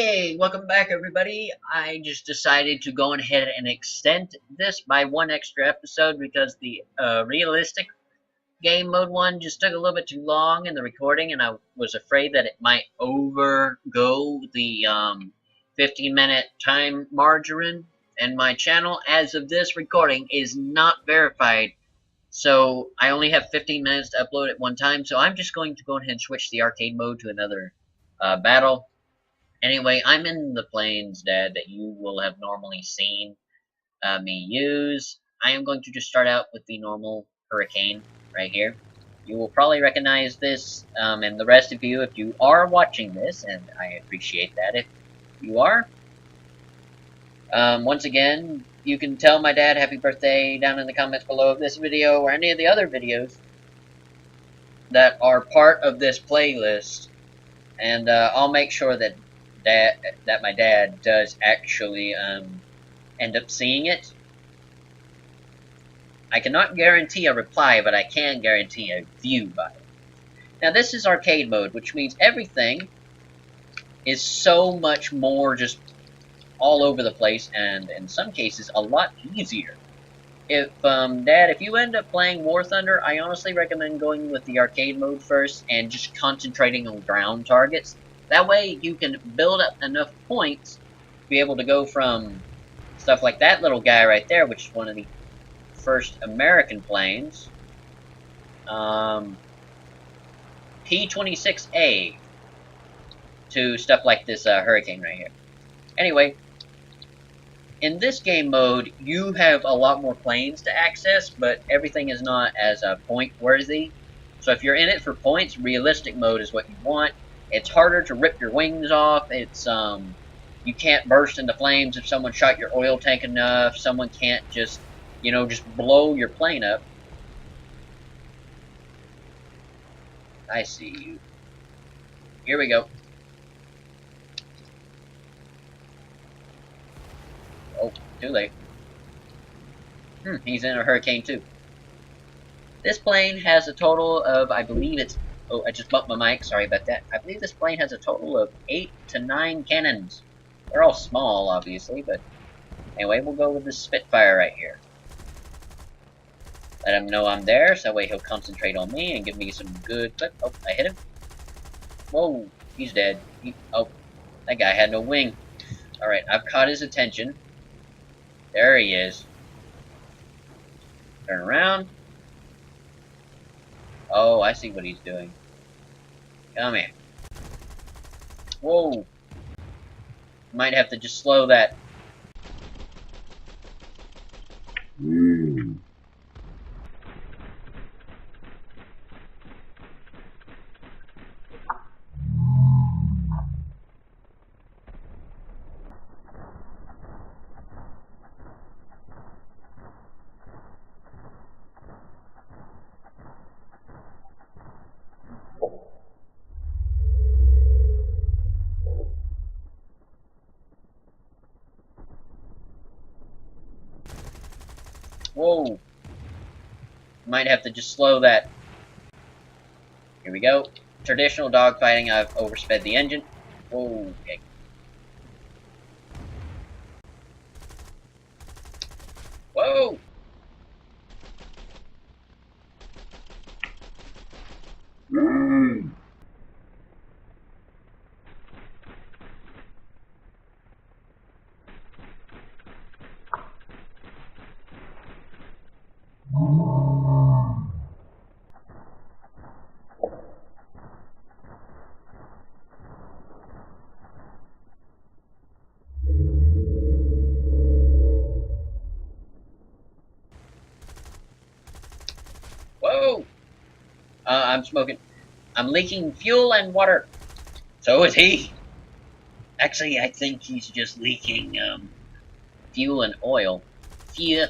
Hey, welcome back everybody. I just decided to go ahead and extend this by one extra episode because the realistic game mode one just took a little bit too long in the recording, and I was afraid that it might overgo the 15-minute time margin. And my channel, as of this recording, is not verified, so I only have 15 minutes to upload at one time. So I'm just going to go ahead and switch the arcade mode to another battle. Anyway, I'm in the planes, Dad, that you will have normally seen me use. I am going to just start out with the normal Hurricane right here. You will probably recognize this, and the rest of you, if you are watching this, and I appreciate that if you are. Once again, you can tell my dad happy birthday down in the comments below of this video or any of the other videos that are part of this playlist, and I'll make sure that my dad does actually end up seeing it. I cannot guarantee a reply, but I can guarantee a view by it. Now this is arcade mode, which means everything is so much more just all over the place, and in some cases a lot easier. If Dad, if you end up playing War Thunder, I honestly recommend going with the arcade mode first and just concentrating on ground targets. That way you can build up enough points to be able to go from stuff like that little guy right there, which is one of the first American planes, P-26A, to stuff like this Hurricane right here. Anyway, in this game mode, you have a lot more planes to access, but everything is not as point worthy. So if you're in it for points, realistic mode is what you want. It's harder to rip your wings off. It's you can't burst into flames if someone shot your oil tank enough. Someone can't just, just blow your plane up. I see you. Here we go. Oh, too late. He's in a Hurricane too. This plane has a total of, I believe it's, oh, I just bumped my mic, sorry about that. I believe this plane has a total of 8 to 9 cannons. They're all small, obviously, but anyway, we'll go with this Spitfire right here. Let him know I'm there, so that way he'll concentrate on me and give me some good clip. Oh, I hit him. Whoa, he's dead. Oh, that guy had no wing. Alright, I've caught his attention. There he is. Turn around. Oh, I see what he's doing. Come here. Whoa. Might have to just slow that. Whoa. Might have to just slow that. Here we go. Traditional dogfighting, I've oversped the engine. Whoa. Okay. Whoa! Whoa! I'm smoking. I'm leaking fuel and water. So is he. Actually, I think he's just leaking fuel and oil. Fuel.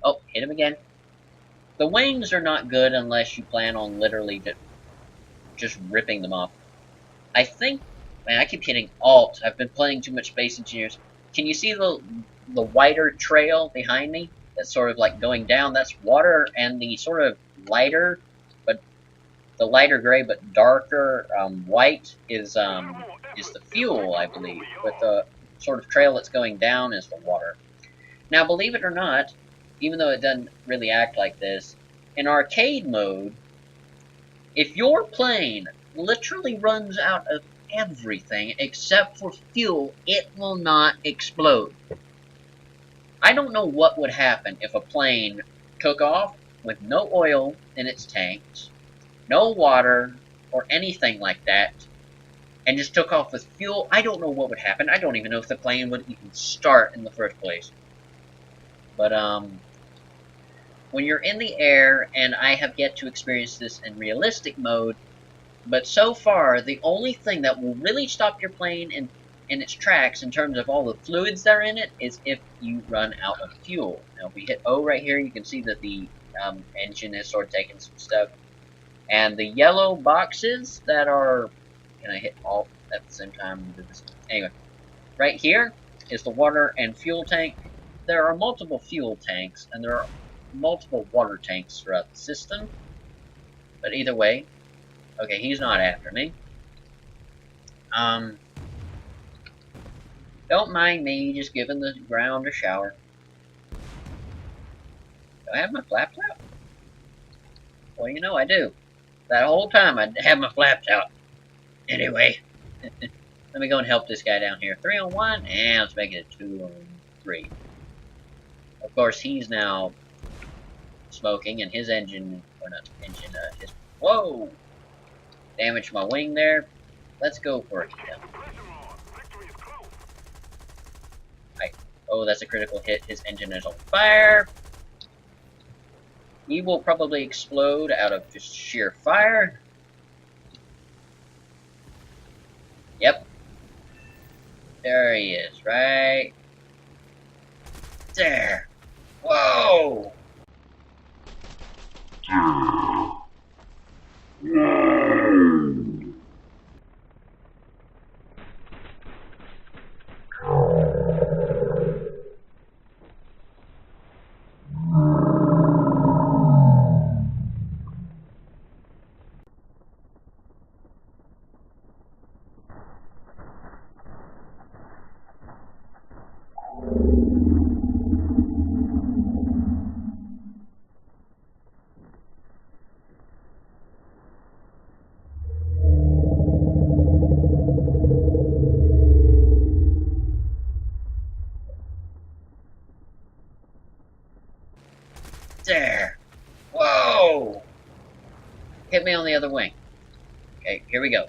Oh, hit him again. The wings are not good unless you plan on literally just ripping them off. I think, man, I keep hitting Alt. I've been playing too much Space Engineers. Can you see the wider trail behind me? That's sort of like going down. That's water, and the sort of lighter, but the lighter gray but darker white is is the fuel, I believe, with the sort of trail that's going down is the water. Now, believe it or not, even though it doesn't really act like this, in arcade mode, if your plane literally runs out of everything except for fuel, it will not explode. I don't know what would happen if a plane took off with no oil in its tanks, no water, or anything like that, and just took off with fuel. I don't know what would happen. I don't even know if the plane would even start in the first place. But, when you're in the air, and I have yet to experience this in realistic mode, but so far, the only thing that will really stop your plane in its tracks in terms of all the fluids that are in it is if you run out of fuel. Now, if we hit O right here, you can see that the engine is sort of taking some stuff. And the yellow boxes that are... Can I hit Alt at the same time? Anyway, right here is the water and fuel tank. There are multiple fuel tanks, and there are multiple water tanks throughout the system. But either way, okay, he's not after me. Don't mind me just giving the ground a shower. Do I have my flaps out? Well, you know I do. That whole time I have my flaps out. Anyway, let me go and help this guy down here. 3 on 1, and let's make it a 2 on 3. Of course, he's now smoking, and his engine, or not engine, his, whoa! Damaged my wing there. Let's go for it. Right. Oh, that's a critical hit. His engine is on fire. He will probably explode out of just sheer fire. Yep. There he is, right there. Whoa! There. Whoa! Hit me on the other wing. Okay, here we go.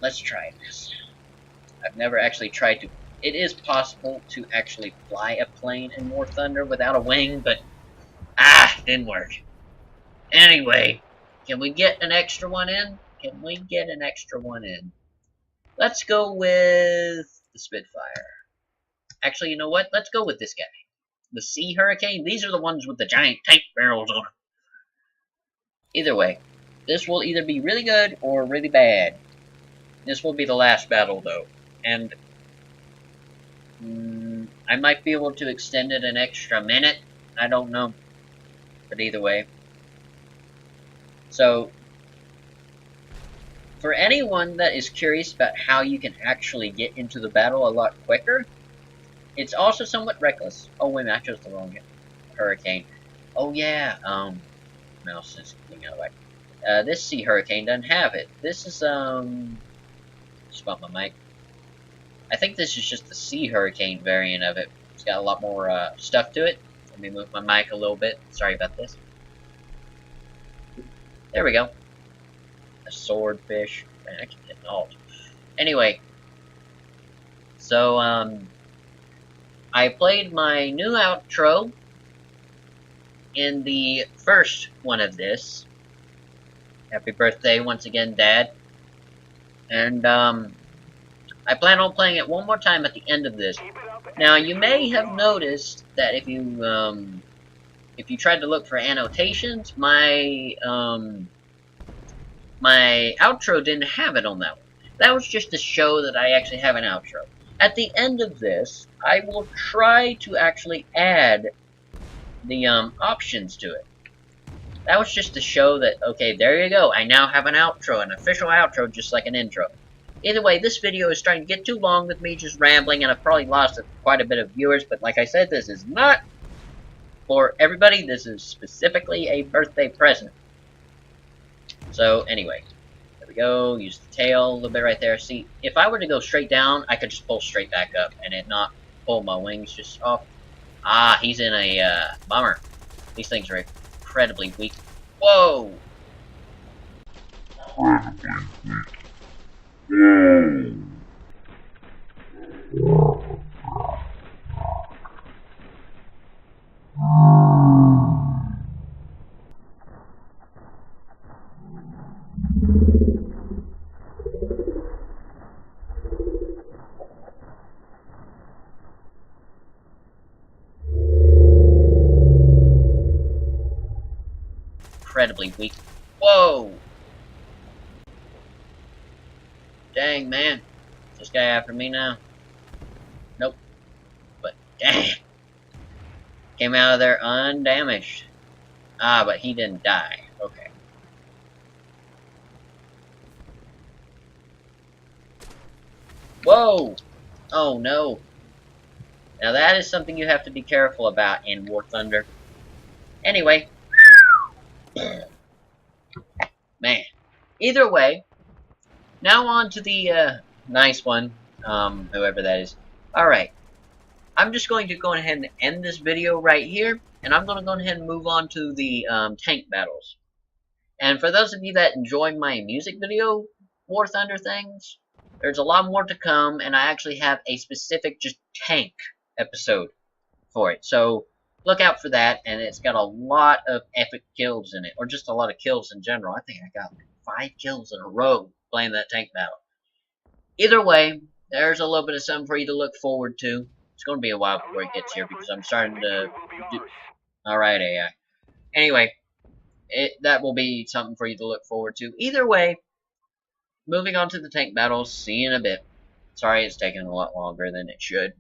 Let's try this. I've never actually tried to... It is possible to actually fly a plane in War Thunder without a wing, but... didn't work. Anyway, can we get an extra one in? Can we get an extra one in? Let's go with the Spitfire. Actually, you know what? Let's go with this guy. The Sea Hurricane. These are the ones with the giant tank barrels on them. Either way, this will either be really good or really bad. This will be the last battle, though. And I might be able to extend it an extra minute. I don't know. But either way. So, for anyone that is curious about how you can actually get into the battle a lot quicker, it's also somewhat reckless. Oh, wait a minute, I chose the wrong hurricane. Oh, yeah, mouse is getting out of the way. This Sea Hurricane doesn't have it. This is, just bump my mic. I think this is just the Sea Hurricane variant of it. It's got a lot more, stuff to it. Let me move my mic a little bit. Sorry about this. There we go. A swordfish. Man, I can hit alt. Anyway. So, I played my new outro in the first one of this. Happy birthday once again, Dad. And, I plan on playing it one more time at the end of this. Now, you may have noticed that if you tried to look for annotations, my outro didn't have it on that one. That was just to show that I actually have an outro. At the end of this, I will try to actually add the options to it. That was just to show that, okay, there you go. I now have an outro, an official outro, just like an intro. Either way, this video is starting to get too long with me just rambling, and I've probably lost quite a bit of viewers, but like I said, this is not for everybody. This is specifically a birthday present. So, anyway, there we go. Use the tail a little bit right there. See, if I were to go straight down, I could just pull straight back up, and it not pull my wings just off. Ah, he's in a, bummer. These things are incredibly weak. Whoa! Incredibly weak. Whoa! Dang, man. Is this guy after me now? Nope. But, dang. Came out of there undamaged. Ah, but he didn't die. Okay. Whoa! Oh, no. Now that is something you have to be careful about in War Thunder. Anyway. Man. Either way. Now on to the, nice one. Whoever that is. Alright. I'm just going to go ahead and end this video right here. And I'm going to go ahead and move on to the, tank battles. And for those of you that enjoy my music video War Thunder things, there's a lot more to come, and I actually have a specific just tank episode for it. So look out for that, and it's got a lot of epic kills in it, or just a lot of kills in general. I think I got like 5 kills in a row playing that tank battle. Either way, there's a little bit of something for you to look forward to. It's going to be a while before it gets here because I'm starting to do... Alright, AI. Anyway, that will be something for you to look forward to. Either way, moving on to the tank battles, see you in a bit. Sorry it's taking a lot longer than it should.